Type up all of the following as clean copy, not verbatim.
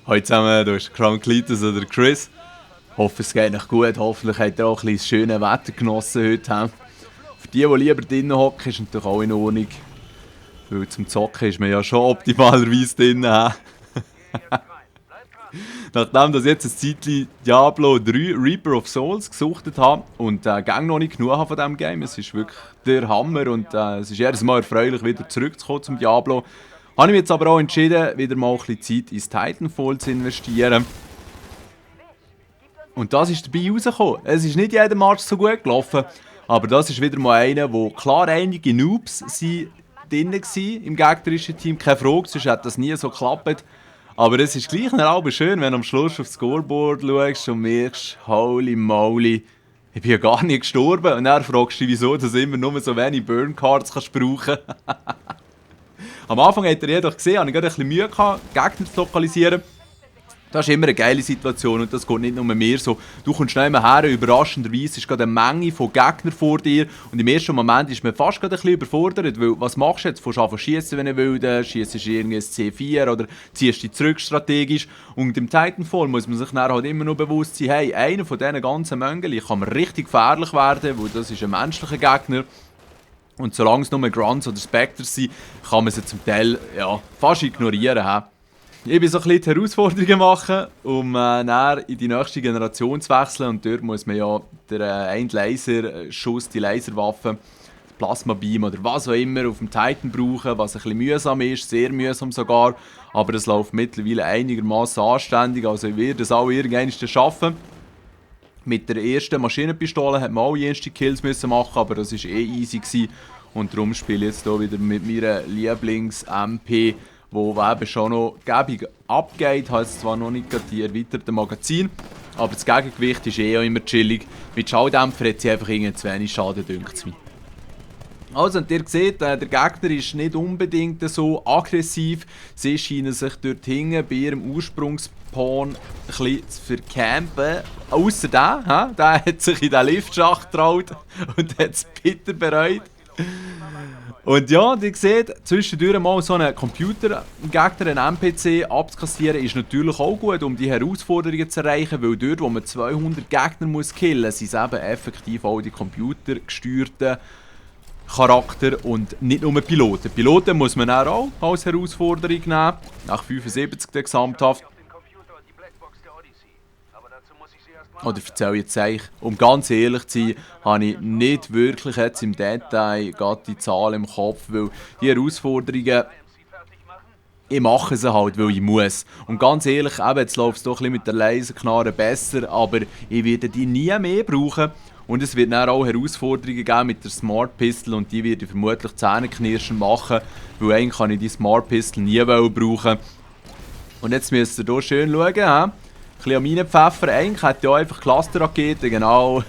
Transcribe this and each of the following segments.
Heute zusammen, du bist Kranklitus oder Chris. Ich hoffe, es geht euch gut. Hoffentlich habt ihr auch ein bisschen das schöne Wetter genossen heute. Für die lieber drinnen hocken, ist natürlich auch in Ordnung. Weil zum Zocken ist man ja schon optimalerweise drinnen. Nachdem ich jetzt ein Zeitchen Diablo 3 Reaper of Souls gesuchtet habe und gang noch nicht genug habe von diesem Game, es ist wirklich der Hammer und es ist jedes Mal erfreulich, wieder zurückzukommen zum Diablo. Habe ich mich jetzt aber auch entschieden, wieder mal ein bisschen Zeit ins Titanfall zu investieren. Und das ist dabei rausgekommen. Es ist nicht jeder Match so gut gelaufen, aber das ist wieder mal einer, wo klar einige Noobs drin waren im gegnerischen Team. Keine Frage, sonst hätte das nie so geklappt. Aber es ist gleich noch schön, wenn du am Schluss aufs Scoreboard schaust und merkst, holy moly, ich bin ja gar nicht gestorben. Und dann fragst du dich, wieso du immer nur so wenig Burn-Cards brauchen kannst. Am Anfang hat er jedoch gesehen, habe ich gerade ein bisschen Mühe gehabt, Gegner zu lokalisieren. Das ist immer eine geile Situation und das geht nicht nur mir so. Du kommst schnell her, überraschenderweise ist gerade eine Menge von Gegnern vor dir und im ersten Moment ist man fast gerade ein bisschen überfordert, weil was machst du jetzt? Du fängst an schiessen, wenn du willst, schießt irgendwie ein C4 oder ziehst dich zurück strategisch und im Titanfall muss man sich dann halt immer noch bewusst sein, hey, einer von diesen ganzen Möngeln kann mir richtig gefährlich werden, weil das ist ein menschlicher Gegner. Und solange es nur Grunts oder Spectres sind, kann man sie zum Teil fast ignorieren. Ich will so ein bisschen die Herausforderungen machen, um näher in die nächste Generation zu wechseln. Und dort muss man ja den einen Laserschuss, die Laserwaffe, Plasma-Beam oder was auch immer auf dem Titan brauchen, was ein bisschen mühsam ist, sehr mühsam sogar. Aber es läuft mittlerweile einigermaßen anständig, also ich werde es auch irgendwann schaffen. Mit der ersten Maschinenpistole hat man auch erste Kills machen, aber das war easy gewesen. Und darum spiele ich jetzt hier wieder mit meiner Lieblings-MP, wo eben schon noch gäbig abgeht. Heißt zwar noch nicht die erweiterte Magazin, aber das Gegengewicht ist auch immer chillig. Mit Schalldämpfer hat sie einfach zu wenig Schaden, dünkt es mir. Also, und ihr seht, der Gegner ist nicht unbedingt so aggressiv. Sie scheinen sich dort hinten bei ihrem Ursprungspawn ein bisschen zu vercampen. Ausser der hat sich in den Liftschacht getraut und hat es bitter bereut. Und ja, ihr seht, zwischendurch mal so einen Computergegner, einen NPC abzukassieren, ist natürlich auch gut, um die Herausforderungen zu erreichen, weil dort, wo man 200 Gegner muss killen, sind es eben effektiv auch die computergesteuerten Charakter und nicht nur Piloten. Piloten muss man auch als Herausforderung nehmen, nach 75 der Gesamthaft. Oder erzähle ich jetzt eigentlich, um ganz ehrlich zu sein, habe ich nicht wirklich jetzt im Detail gerade die Zahl im Kopf, weil die Herausforderungen, ich mache sie halt, weil ich muss. Und ganz ehrlich, eben, jetzt läuft es doch ein bisschen mit der Laserknarre besser, aber ich werde die nie mehr brauchen. Und es wird dann auch Herausforderungen geben mit der Smart Pistol und die werde ich vermutlich zähneknirschen machen, weil eigentlich kann ich die Smart Pistol nie brauchen. Und jetzt müsst ihr hier schön schauen, ein bisschen an meinen Pfeffer. Eigentlich hätte ich auch einfach Clusterraketen genau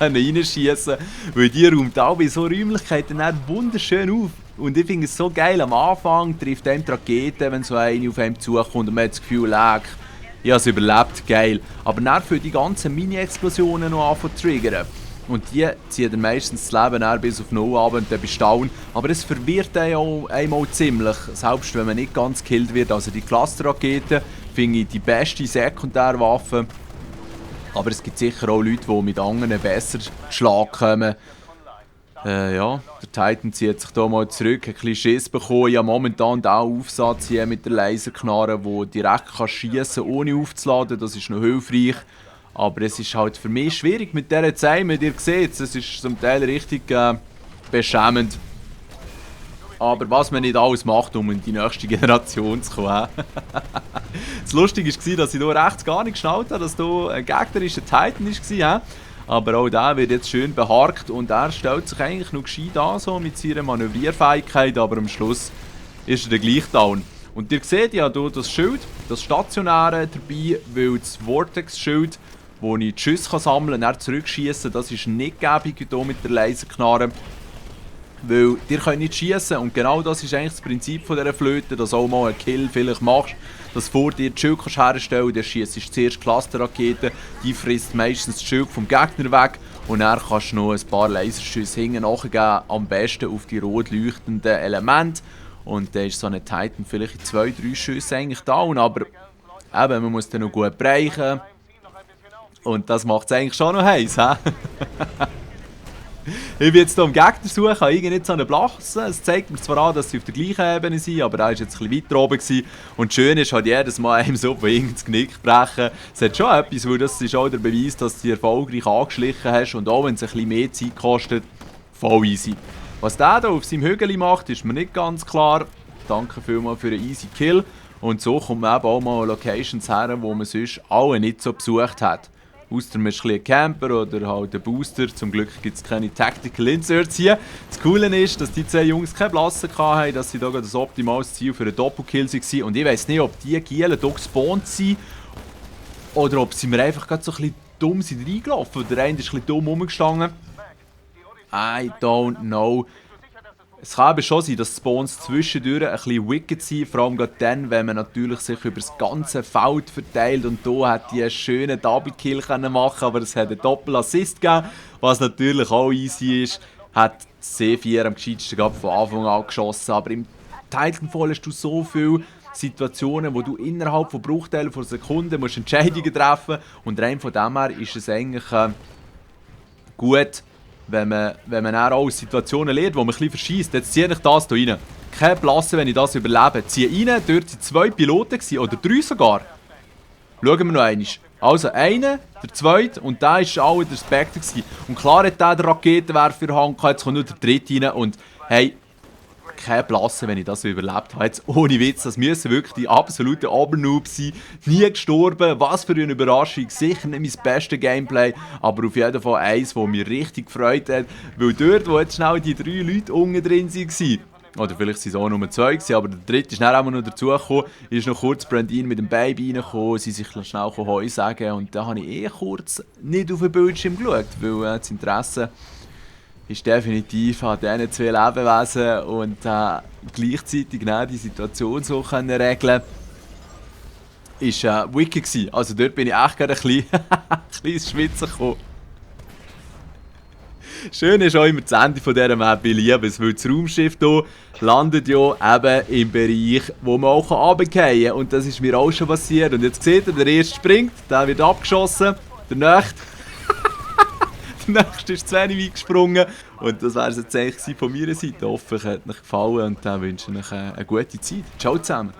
reinschießen können, weil die räumt auch bei so Räumlichkeiten dann wunderschön auf. Und ich finde es so geil, am Anfang trifft einem die Rakete, wenn so eine auf einem zukommt und man hat das Gefühl, ich habe es überlebt, geil. Aber dann für die ganzen Mini-Explosionen noch anfangen zu triggern. Und die ziehen dann meistens das Leben dann bis auf null ab und dann bist du down. Aber es verwirrt einen einmal ziemlich, selbst wenn man nicht ganz gekillt wird. Also die Clusterraketen finde ich die beste Sekundärwaffe. Aber es gibt sicher auch Leute, die mit anderen besser Schlag kommen. Der Titan zieht sich hier mal zurück, ein bisschen Schiss bekommen. Ich habe momentan den Aufsatz hier mit der Laserknarre, wo direkt schiessen kann, ohne aufzuladen. Das ist noch hilfreich. Aber es ist halt für mich schwierig mit dieser Zeit. Ihr seht es, ist zum Teil richtig beschämend. Aber was man nicht alles macht, um in die nächste Generation zu kommen. Das Lustige war, dass ich hier rechts gar nicht geschnallt habe, dass hier ein gegnerischer Titan war. Aber auch der wird jetzt schön beharkt und er stellt sich eigentlich noch gescheit an, so mit seiner Manövrierfähigkeit, aber am Schluss ist er dann gleich down. Und ihr seht ja hier das Schild, das stationäre dabei, weil das Vortex-Schild, wo ich die Schüsse sammeln kann, zurückschießen, das ist nicht gäbig hier mit der Laserknarre. Weil ihr könnt nicht schießen und genau das ist eigentlich das Prinzip von dieser Flöte, dass du auch mal einen Kill vielleicht machst, dass vor dir das Schild herstellen kannst, dann schiessest du zuerst Clusterraketen, die frisst meistens das Schild vom Gegner weg und dann kannst du noch ein paar Laserschüsse hinten nachgeben, am besten auf die rot leuchtenden Elemente und dann ist so ein Titan vielleicht in 2-3 Schüssen eigentlich down, aber eben, man muss dann noch gut bereichen. Und das macht es eigentlich schon noch heiß, hä? Ich bin jetzt hier am Gegner suchen, habe irgendwie nicht so eine Blasse. Es zeigt mir zwar an, dass sie auf der gleichen Ebene sind, aber er war jetzt ein bisschen weiter oben gewesen. Und das Schöne ist halt jedes Mal einem so von ins Genick brechen. Es hat schon etwas, weil das ist auch der Beweis, dass du dich erfolgreich angeschlichen hast. Und auch wenn es ein bisschen mehr Zeit kostet, voll easy. Was der hier auf seinem Hügel macht, ist mir nicht ganz klar. Danke vielmals für einen easy Kill. Und so kommt man eben auch mal an Locations her, wo man sonst alle nicht so besucht hat. Ausser man ist ein Camper oder halt ein Booster. Zum Glück gibt es keine Tactical Inserts hier. Das Coole ist, dass die zwei Jungs keine Blassen hatten, dass sie da das optimale Ziel für einen Doppelkill waren. Und ich weiss nicht, ob die Gielen hier gespawnt sind oder ob sie mir einfach gerade so ein bisschen dumm sind reingelaufen. Der eine ist ein bisschen dumm rumgestanden. I don't know. Es kann eben schon sein, dass Spawns zwischendurch ein bisschen wicked sind, vor allem gerade dann, wenn man natürlich sich über das ganze Feld verteilt und hier hat die einen schönen Double-Kill machen, aber es hat einen Doppel-Assist gegeben, was natürlich auch easy ist. Hat C4 am gescheitsten von Anfang an geschossen, aber im Titanfall hast du so viele Situationen, wo du innerhalb von Bruchteilen von Sekunden musst Entscheidungen treffen musst und rein von dem her ist es eigentlich gut, wenn man auch aus Situationen lernt, wo man ein bisschen verschießt. Jetzt ziehe ich das hier rein. Keine Blasse, wenn ich das überlebe. Ziehe rein, dort waren 2 Piloten, oder 3 sogar. Schauen wir noch einmal. Also einer, der zweite und der war auch der Spectre. Und klar hat der den Raketenwerfer in der Hand gehabt, jetzt kommt nur der dritte rein und hey, keine Blasse, wenn ich das überlebt habe. Jetzt ohne Witz, das müssen wirklich die absoluten Obernoobs sein. Nie gestorben, was für eine Überraschung. Sicher nicht mein bestes Gameplay, aber auf jeden Fall eins, das mich richtig gefreut hat. Weil dort, wo jetzt schnell die 3 Leute unten drin waren, oder vielleicht waren es auch nur 2, aber der dritte ist dann auch noch dazugekommen, ist noch kurz Brandin mit dem Baby reingekommen, sie sich schnell Heu sagen und da habe ich kurz nicht auf den Bildschirm geschaut, weil das Interesse ist definitiv an diesen 2 Lebewesen und gleichzeitig die Situation so können regeln ist wicked gewesen. Also dort bin ich echt gerade ein kleines Schwitzen gekommen. Schön ist auch immer das Ende von dieser Map, ich liebe es, weil das Raumschiff hier landet ja eben im Bereich, wo man auch runterfallen kann. Und das ist mir auch schon passiert. Und jetzt seht ihr, der erste springt, der wird abgeschossen, der nächste der nächste ist zu wenig weit gesprungen. Und das wäre es jetzt eigentlich von meiner Seite. Hoffentlich hat es euch gefallen und dann wünsche ich euch eine gute Zeit. Ciao zusammen.